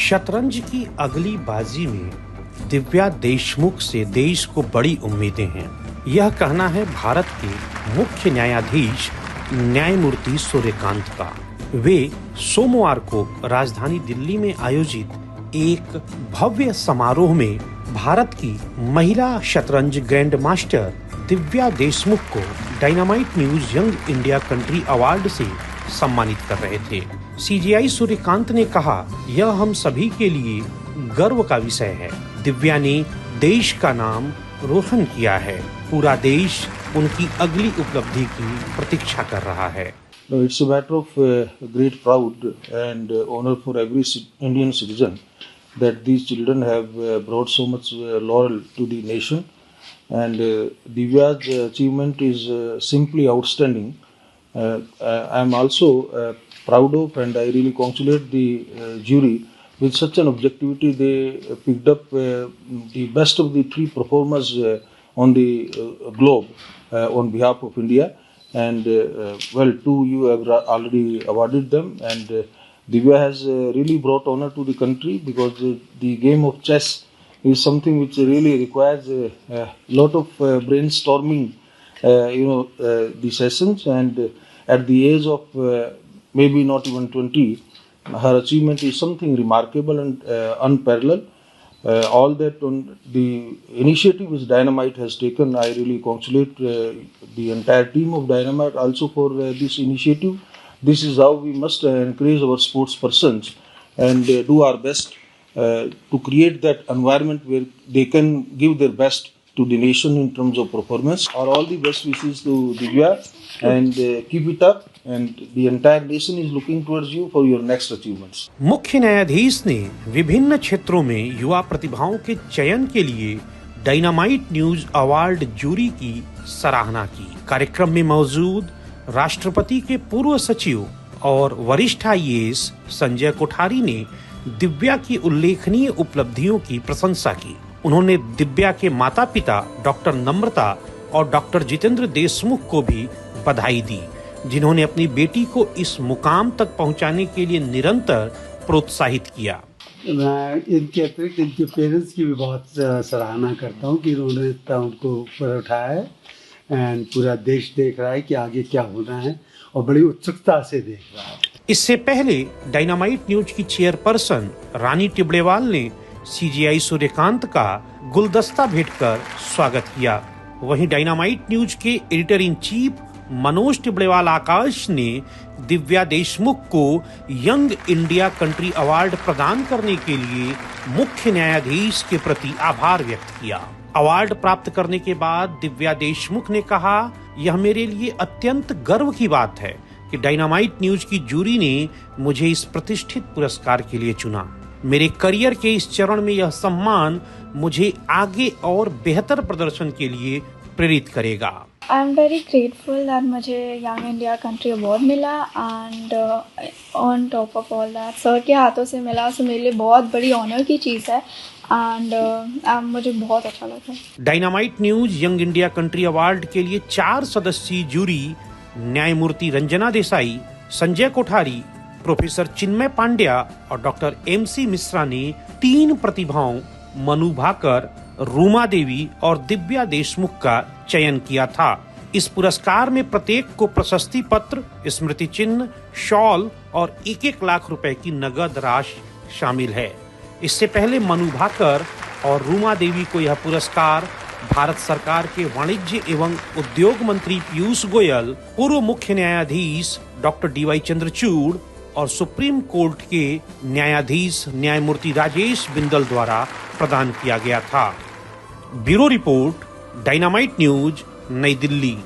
शतरंज की अगली बाजी में दिव्या देशमुख से देश को बड़ी उम्मीदें हैं। यह कहना है भारत के मुख्य न्यायाधीश न्यायमूर्ति सूर्यकांत का। वे सोमवार को राजधानी दिल्ली में आयोजित एक भव्य समारोह में भारत की महिला शतरंज ग्रैंड मास्टर दिव्या देशमुख को dynamite news young India country award से सम्मानित कर रहे थे। सीजीआई सूर्यकांत ने कहा, यह हम सभी के लिए गर्व का विषय है। दिव्या ने देश का नाम रोशन किया है। पूरा देश उनकी अगली उपलब्धि की प्रतीक्षा कर रहा है। It's a matter of great pride and honor for every Indian citizen that these children have brought so much laurel to the nation, and Divya's achievement is simply outstanding. I am also proud of, and I really congratulate the jury with such an objectivity. They picked up the best of the three performers on the globe on behalf of India. And two you have already awarded them, and Divya has really brought honor to the country, because the game of chess is something which really requires a lot of brainstorming, the sessions, and at the age of maybe not even 20, her achievement is something remarkable and unparalleled. All that on the initiative which Dynamite has taken, I really congratulate the entire team of Dynamite also for this initiative. This is how we must encourage our sports persons and do our best to create that environment where they can give their best to the nation in terms of performance. All the best wishes to Divya, and keep it up, and the entire nation is looking towards you for your next achievements. मुख्य न्यायाधीश ने विभिन्न क्षेत्रों में युवा प्रतिभाओं के चयन के लिए डायनामाइट न्यूज अवार्ड जूरी की सराहना की। कार्यक्रम में मौजूद राष्ट्रपति के पूर्व सचिव और वरिष्ठ आईएएस संजय कोठारी ने दिव्या की उल्लेखनीय उपलब्धियों की प्रशंसा की। उन्होंने दिव्या के माता-पिता डॉक्टर नम्रता और डॉक्टर जितेंद्र देशमुख को भी बधाई दी, जिन्होंने अपनी बेटी को इस मुकाम तक पहुंचाने के लिए निरंतर प्रोत्साहित किया। मैं इनके अतिरिक्त इनके पेरेंट्स की भी बहुत सराहना करता हूं कि उन्होंने उनको ऊपर उठाया है, एंड पूरा देश देख रहा है कि आगे क्या होना है, और बड़ी उत्सुकता से देख रहा है। इससे पहले डायनामाइट न्यूज की चेयरपर्सन रानी टिबड़ेवाल ने सीजीआई सूर्यकांत का गुलदस्ता भेंटकर स्वागत किया। वहीं डायनामाइट न्यूज के editor in chief Manoj Tibrewal Akash ने दिव्या देशमुख को यंग इंडिया कंट्री अवार्ड प्रदान करने के लिए मुख्य न्यायाधीश के प्रति आभार व्यक्त किया। अवार्ड प्राप्त करने के बाद दिव्या देशमुख ने कहा, यह मेरे लिए अत्यंत गर्व की बात है कि डायनामाइट न्यूज की जूरी ने मुझे इस प्रतिष्ठित पुरस्कार के लिए चुना। मेरे करियर के इस चरण में यह सम्मान मुझे आगे और बेहतर प्रदर्शन के लिए प्रेरित करेगा। I am very grateful that मुझे यंग इंडिया कंट्री अवार्ड मिला, and on top of all that sir के हाथों से मिला, सो मेरे लिए बहुत बड़ी ऑनर की चीज़ है, एंड मुझे बहुत अच्छा लगा। Dynamite news young India country award के लिए 4 सदस्यीय जूरी न्यायमूर्ति रंजना देसाई, संजय कोठारी, प्रोफेसर चिन्मय पांड्या और डॉक्टर एमसी मिश्रा ने 3 प्रतिभाओं मनु भाकर, रूमा देवी और दिव्या देशमुख का चयन किया था। इस पुरस्कार में प्रत्येक को प्रशस्ति पत्र, स्मृति चिन्ह, शॉल और 1-1 लाख रुपए की नगद राशि शामिल है। इससे पहले मनु भाकर और रूमा देवी को यह पुरस्कार भारत सरकार के वाणिज्य एवं उद्योग मंत्री पीयूष गोयल, पूर्व मुख्य न्यायाधीश डॉक्टर डीवाई चंद्रचूड़ और सुप्रीम कोर्ट के न्यायाधीश न्यायमूर्ति राजेश बिंदल द्वारा प्रदान किया गया था। ब्यूरो रिपोर्ट, डायनामाइट न्यूज, नई दिल्ली।